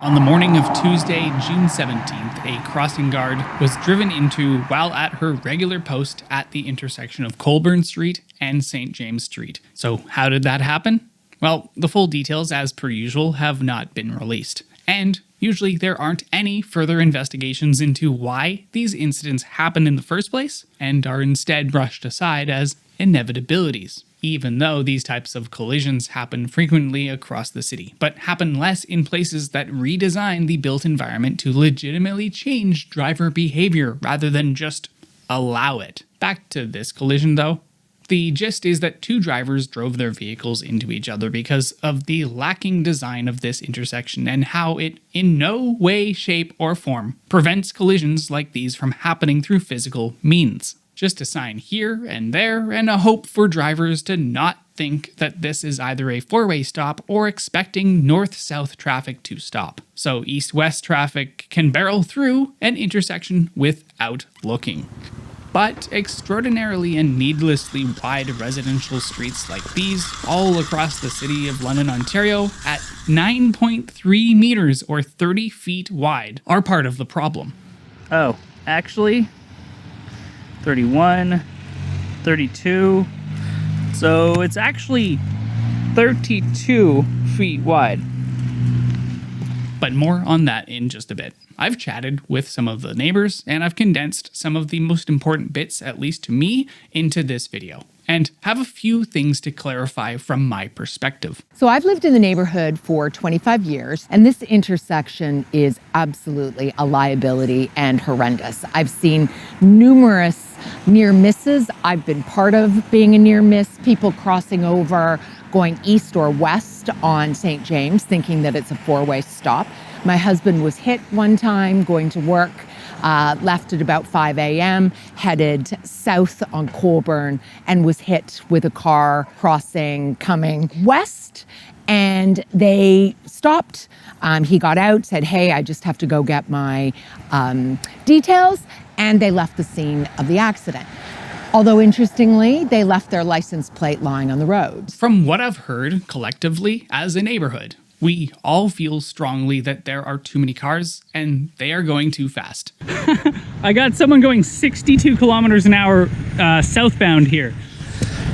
On the morning of Tuesday, June 17th, a crossing guard was driven into while at her regular post at the intersection of Colburn Street and St. James Street. So how did that happen? Well, the full details, as per usual, have not been released. And usually there aren't any further investigations into why these incidents happened in the first place, and are instead brushed aside as inevitabilities. Even though these types of collisions happen frequently across the city, but happen less in places that redesign the built environment to legitimately change driver behavior rather than just allow it. Back to this collision though. The gist is that two drivers drove their vehicles into each other because of the lacking design of this intersection and how it in no way, shape, or form prevents collisions like these from happening through physical means. Just a sign here and there, and a hope for drivers to not think that this is either a four-way stop or expecting north-south traffic to stop. So east-west traffic can barrel through an intersection without looking. But extraordinarily and needlessly wide residential streets like these, all across the city of London, Ontario, at 9.3 meters or 30 feet wide, are part of the problem. Oh, actually, 31, 32, so it's actually 32 feet wide. But more on that in just a bit. I've chatted with some of the neighbors, and I've condensed some of the most important bits, at least to me, into this video, and have a few things to clarify from my perspective. So I've lived in the neighborhood for 25 years, and this intersection is absolutely a liability and horrendous. I've seen numerous near misses. I've been part of being a near miss, people crossing over, going east or west on St. James, thinking that it's a four-way stop. My husband was hit one time going to work, left at about 5 a.m., headed south on Colburn, and was hit with a car crossing coming west. And they stopped. He got out, said, "Hey, I just have to go get my details." And they left the scene of the accident. Although interestingly, they left their license plate lying on the road. From what I've heard collectively as a neighborhood, we all feel strongly that there are too many cars and they are going too fast. I got someone going 62 kilometers an hour southbound here.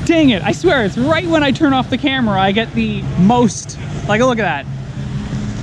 Dang it, I swear, it's right when I turn off the camera I get the most, like, look at that.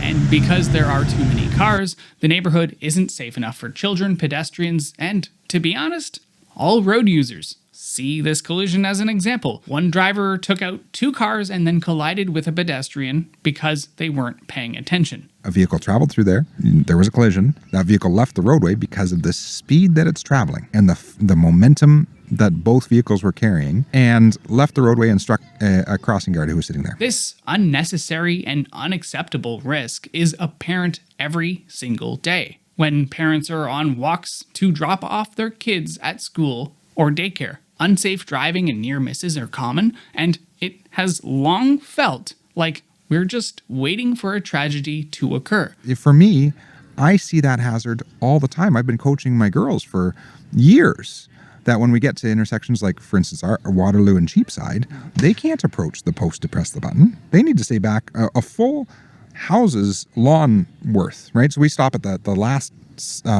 And because there are too many cars, the neighborhood isn't safe enough for children, pedestrians, and, to be honest, all road users. See this collision as an example. One driver took out two cars and then collided with a pedestrian because they weren't paying attention. A vehicle traveled through there. There was a collision. That vehicle left the roadway because of the speed that it's traveling and the momentum that both vehicles were carrying, and left the roadway and struck a crossing guard who was sitting there. This unnecessary and unacceptable risk is apparent every single day when parents are on walks to drop off their kids at school or daycare. Unsafe driving and near misses are common, and it has long felt like we're just waiting for a tragedy to occur. For me, I see that hazard all the time. I've been coaching my girls for years that when we get to intersections like, for instance, our Waterloo and Cheapside, they can't approach the post to press the button. They need to stay back a full house's lawn worth, right? So we stop at the last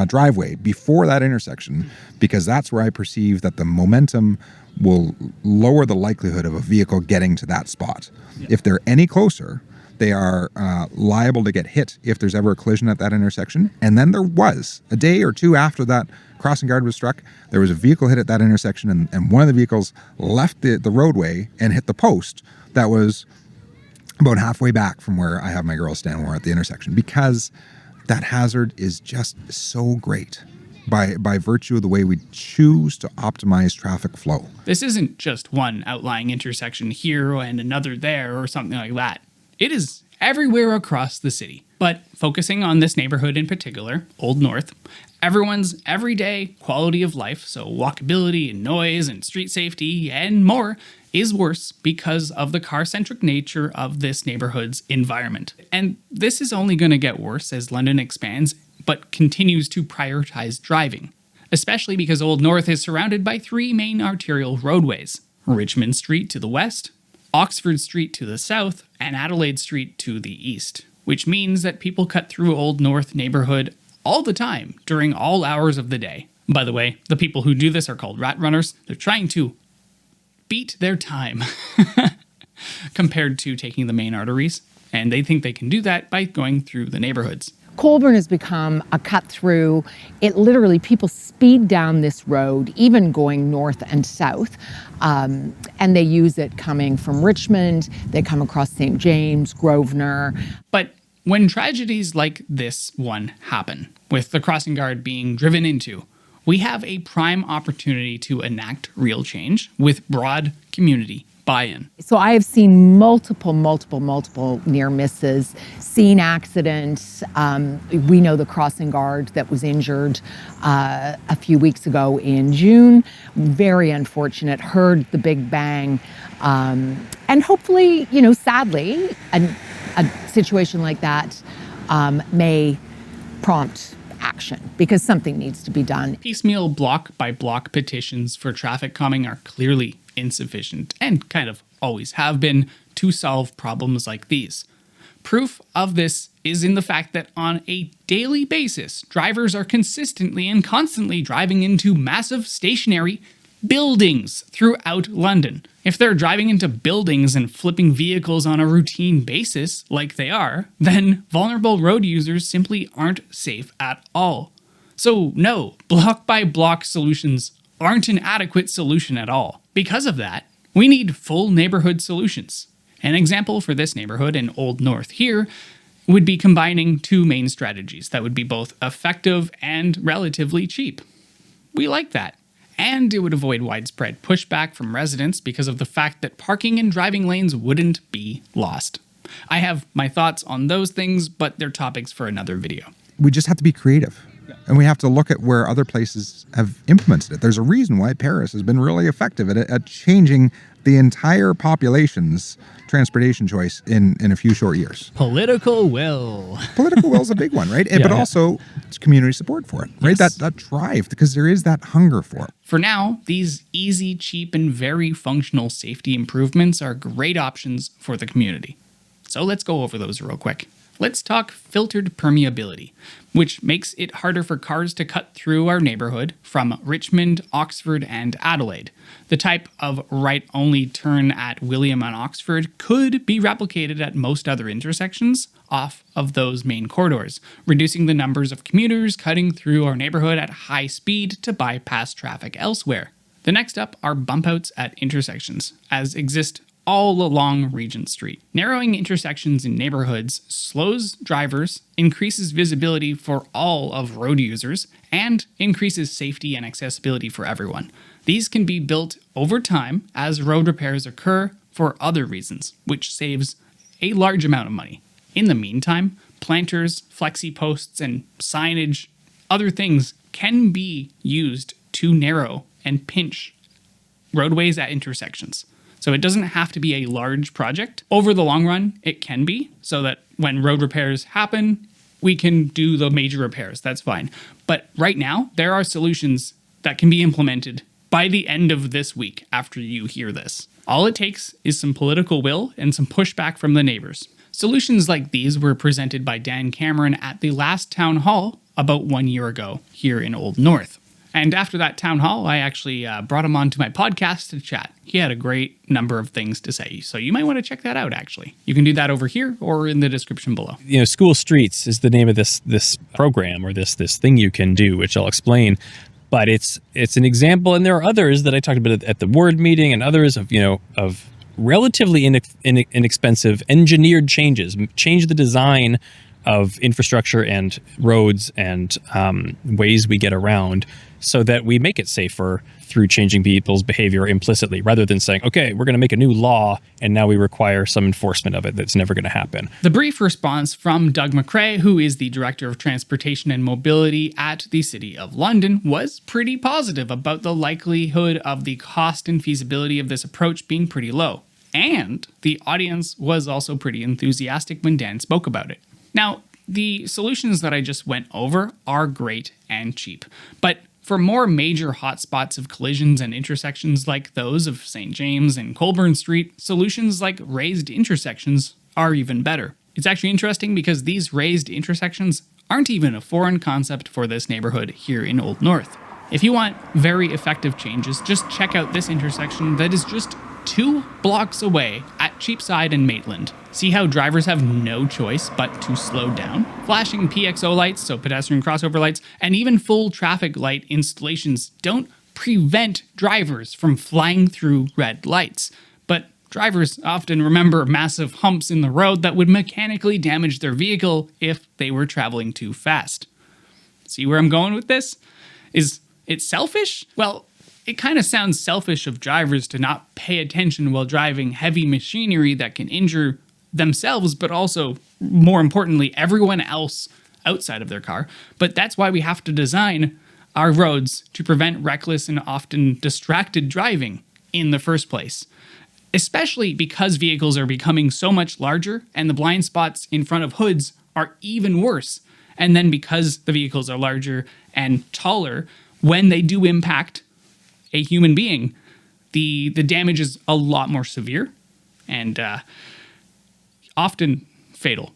driveway before that intersection, because that's where I perceive that the momentum will lower the likelihood of a vehicle getting to that spot. Yeah. If they're any closer, they are liable to get hit if there's ever a collision at that intersection. And then there was, a day or two after that crossing guard was struck, there was a vehicle hit at that intersection, and one of the vehicles left the roadway and hit the post that was about halfway back from where I have my girls stand when we're at the intersection, because that hazard is just so great by virtue of the way we choose to optimize traffic flow. This isn't just one outlying intersection here and another there or something like that. It is everywhere across the city. But focusing on this neighborhood in particular, Old North, everyone's everyday quality of life, so walkability and noise and street safety and more, is worse because of the car-centric nature of this neighborhood's environment. And this is only going to get worse as London expands, but continues to prioritize driving, especially because Old North is surrounded by three main arterial roadways: Richmond Street to the west, Oxford Street to the south, and Adelaide Street to the east, which means that people cut through Old North neighborhood all the time during all hours of the day. By the way, the people who do this are called rat runners. They're trying to beat their time compared to taking the main arteries, and they think they can do that by going through the neighborhoods. Colborne has become a cut through. It literally, people speed down this road, even going north and south, and they use it coming from Richmond. They come across St. James, Grosvenor. But when tragedies like this one happen, with the crossing guard being driven into, we have a prime opportunity to enact real change with broad community buy-in. So I have seen multiple near misses, seen accidents. We know the crossing guard that was injured a few weeks ago in June. Very unfortunate, heard the big bang. And hopefully, sadly, a situation like that may prompt action because something needs to be done. Piecemeal block by block petitions for traffic calming are clearly insufficient and kind of always have been to solve problems like these. Proof of this is in the fact that on a daily basis, drivers are consistently and constantly driving into massive stationary buildings throughout London. If they're driving into buildings and flipping vehicles on a routine basis, like they are, then vulnerable road users simply aren't safe at all. So no, block by block solutions aren't an adequate solution at all. Because of that, we need full neighborhood solutions. An example for this neighborhood in Old North here would be combining two main strategies that would be both effective and relatively cheap. We like that. And it would avoid widespread pushback from residents because of the fact that parking and driving lanes wouldn't be lost. I have my thoughts on those things, but they're topics for another video. We just have to be creative. And we have to look at where other places have implemented it. There's a reason why Paris has been really effective at changing the entire population's transportation choice in a few short years. Political will. Political will is a big one, right? But also it's community support for it, right? Yes. That drive, because there is that hunger for it. For now, these easy, cheap, and very functional safety improvements are great options for the community. So let's go over those real quick. Let's talk filtered permeability, which makes it harder for cars to cut through our neighborhood from Richmond, Oxford, and Adelaide. The type of right-only turn at William and Oxford could be replicated at most other intersections off of those main corridors, reducing the numbers of commuters cutting through our neighborhood at high speed to bypass traffic elsewhere. The next up are bump outs at intersections, as exist all along Regent Street. Narrowing intersections in neighborhoods slows drivers, increases visibility for all of road users, and increases safety and accessibility for everyone. These can be built over time as road repairs occur for other reasons, which saves a large amount of money. In the meantime, planters, flexi posts, and signage, other things can be used to narrow and pinch roadways at intersections. So it doesn't have to be a large project. Over the long run, it can be, so that when road repairs happen, we can do the major repairs. That's fine. But right now, there are solutions that can be implemented by the end of this week after you hear this. All it takes is some political will and some pushback from the neighbors. Solutions like these were presented by Dan Cameron at the last town hall about 1 year ago here in Old North. And after that town hall, I actually brought him onto my podcast to chat. He had a great number of things to say, so you might want to check that out, actually. You can do that over here or in the description below. School Streets is the name of this program or this thing you can do, which I'll explain. But it's an example, and there are others that I talked about at the ward meeting, and others of relatively inexpensive engineered changes, change the design of infrastructure and roads and ways we get around so that we make it safer through changing people's behavior implicitly, rather than saying, okay, we're going to make a new law and now we require some enforcement of it that's never going to happen. The brief response from Doug McRae, who is the Director of Transportation and Mobility at the City of London, was pretty positive about the likelihood of the cost and feasibility of this approach being pretty low. And the audience was also pretty enthusiastic when Dan spoke about it. Now, the solutions that I just went over are great and cheap, but for more major hotspots of collisions and intersections like those of St. James and Colborne Street, solutions like raised intersections are even better. It's actually interesting because these raised intersections aren't even a foreign concept for this neighborhood here in Old North. If you want very effective changes, just check out this intersection that is just 2 blocks away at Cheapside and Maitland. See how drivers have no choice but to slow down? Flashing PXO lights, so pedestrian crossover lights, and even full traffic light installations don't prevent drivers from flying through red lights. But drivers often remember massive humps in the road that would mechanically damage their vehicle if they were traveling too fast. See where I'm going with this? Is it selfish? Well, it kind of sounds selfish of drivers to not pay attention while driving heavy machinery that can injure themselves, but also, more importantly, everyone else outside of their car. But that's why we have to design our roads to prevent reckless and often distracted driving in the first place. Especially because vehicles are becoming so much larger and the blind spots in front of hoods are even worse. And then because the vehicles are larger and taller, when they do impact a human being, the damage is a lot more severe and often fatal.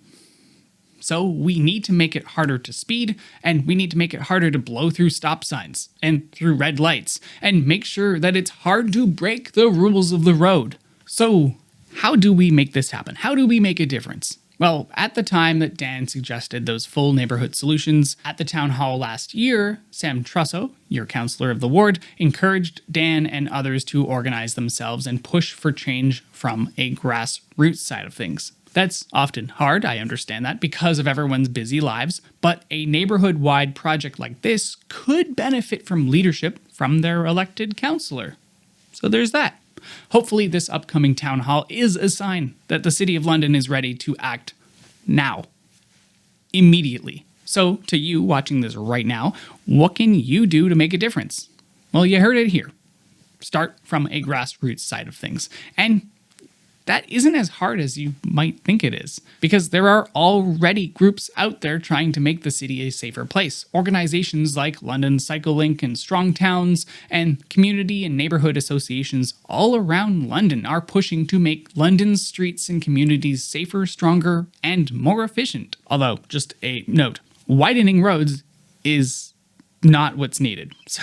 So we need to make it harder to speed, and we need to make it harder to blow through stop signs and through red lights, and make sure that it's hard to break the rules of the road. So how do we make this happen? How do we make a difference? Well, at the time that Dan suggested those full neighborhood solutions at the town hall last year, Sam Trusso, your councillor of the ward, encouraged Dan and others to organize themselves and push for change from a grassroots side of things. That's often hard, I understand that, because of everyone's busy lives, but a neighborhood-wide project like this could benefit from leadership from their elected councillor. So there's that. Hopefully this upcoming town hall is a sign that the City of London is ready to act now. Immediately. So, to you watching this right now, what can you do to make a difference? Well, you heard it here. Start from a grassroots side of things. And that isn't as hard as you might think it is, because there are already groups out there trying to make the city a safer place. Organizations like London Cycle Link and Strong Towns and community and neighborhood associations all around London are pushing to make London's streets and communities safer, stronger, and more efficient. Although, just a note, widening roads is not what's needed. So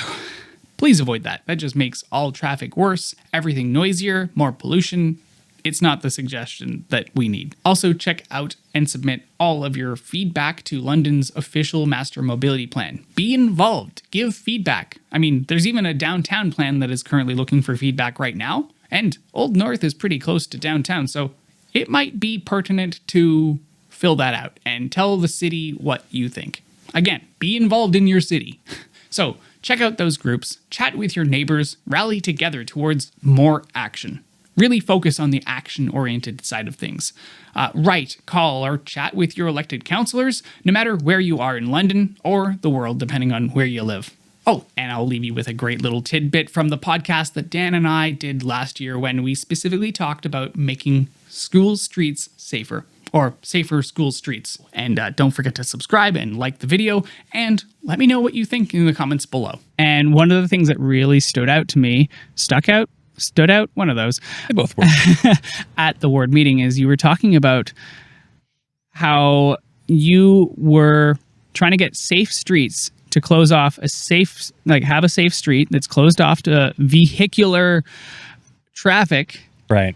please avoid that. That just makes all traffic worse, everything noisier, more pollution. It's not the suggestion that we need. Also, check out and submit all of your feedback to London's official master mobility plan. Be involved. Give feedback. I mean, there's even a downtown plan that is currently looking for feedback right now. And Old North is pretty close to downtown, so it might be pertinent to fill that out and tell the city what you think. Again, be involved in your city. So check out those groups, chat with your neighbors, rally together towards more action. Really focus on the action-oriented side of things. Write, call, or chat with your elected councillors, no matter where you are in London or the world, depending on where you live. Oh, and I'll leave you with a great little tidbit from the podcast that Dan and I did last year when we specifically talked about making school streets safer, or safer school streets. And don't forget to subscribe and like the video, and let me know what you think in the comments below. And one of the things that really stood out to me, one of those. They both work. At the ward meeting is you were talking about how you were trying to get safe streets to close off have a safe street that's closed off to vehicular traffic. Right.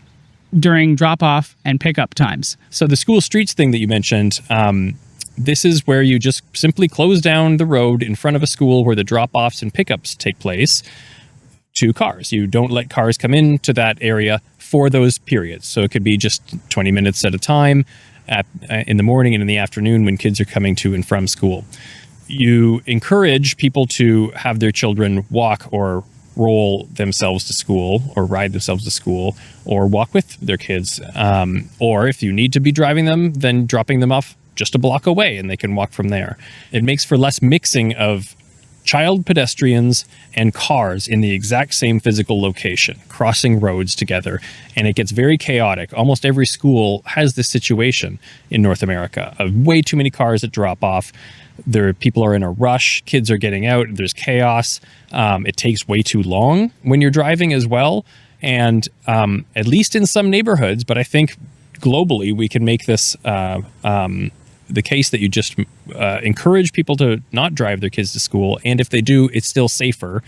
During drop-off and pickup times. So the school streets thing that you mentioned, this is where you just simply close down the road in front of a school where the drop-offs and pickups take place to cars. You don't let cars come into that area for those periods. So it could be just 20 minutes at a time in the morning and in the afternoon when kids are coming to and from school. You encourage people to have their children walk or roll themselves to school or ride themselves to school or walk with their kids. Or if you need to be driving them, then dropping them off just a block away and they can walk from there. It makes for less mixing of child pedestrians and cars in the exact same physical location, crossing roads together, and it gets very chaotic. Almost every school has this situation in North America of way too many cars at drop off. People are in a rush, kids are getting out, there's chaos. It takes way too long when you're driving as well. And at least in some neighborhoods, but I think globally, we can make this the case that you just encourage people to not drive their kids to school, and if they do, it's still safer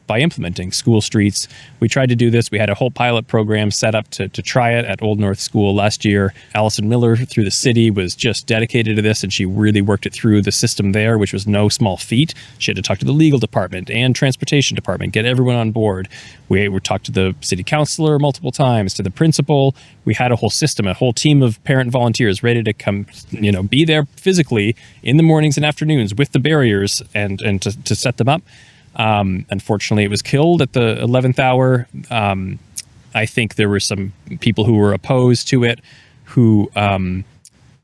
by implementing school streets. We tried to do this. We had a whole pilot program set up to try it at Old North School last year. Allison Miller through the city was just dedicated to this, and she really worked it through the system there, which was no small feat. She had to talk to the legal department and transportation department, get everyone on board. We talked to the city councilor multiple times, to the principal. We had a whole system, a whole team of parent volunteers ready to come, be there physically in the mornings and afternoons with the barriers and to set them up. Unfortunately, it was killed at the 11th hour. I think there were some people who were opposed to it who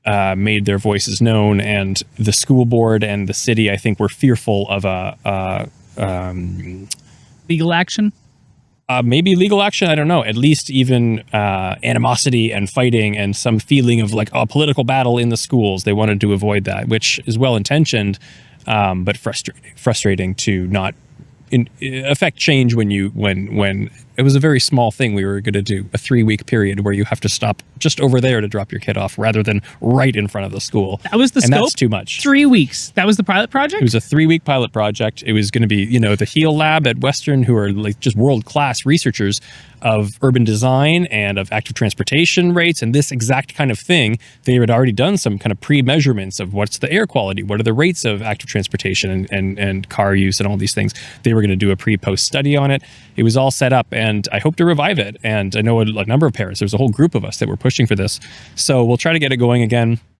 made their voices known, and the school board and the city, I think, were fearful of a Legal action? maybe legal action. I don't know. At least even animosity and fighting and some feeling of like a political battle in the schools. They wanted to avoid that, which is well intentioned, but frustrating to not affect change when it was a very small thing. We were going to do a 3-week period where you have to stop just over there to drop your kid off rather than right in front of the school. That was the scope? And that's too much. 3 weeks. That was the pilot project? It was a 3-week pilot project. It was going to be, the HEAL lab at Western, who are like just world-class researchers of urban design and of active transportation rates and this exact kind of thing. They had already done some kind of pre-measurements of what's the air quality, what are the rates of active transportation and car use and all these things. They were going to do a pre-post study on it. It was all set up, and I hope to revive it. And I know a number of parents, there was a whole group of us that were pushing for this. So we'll try to get it going again.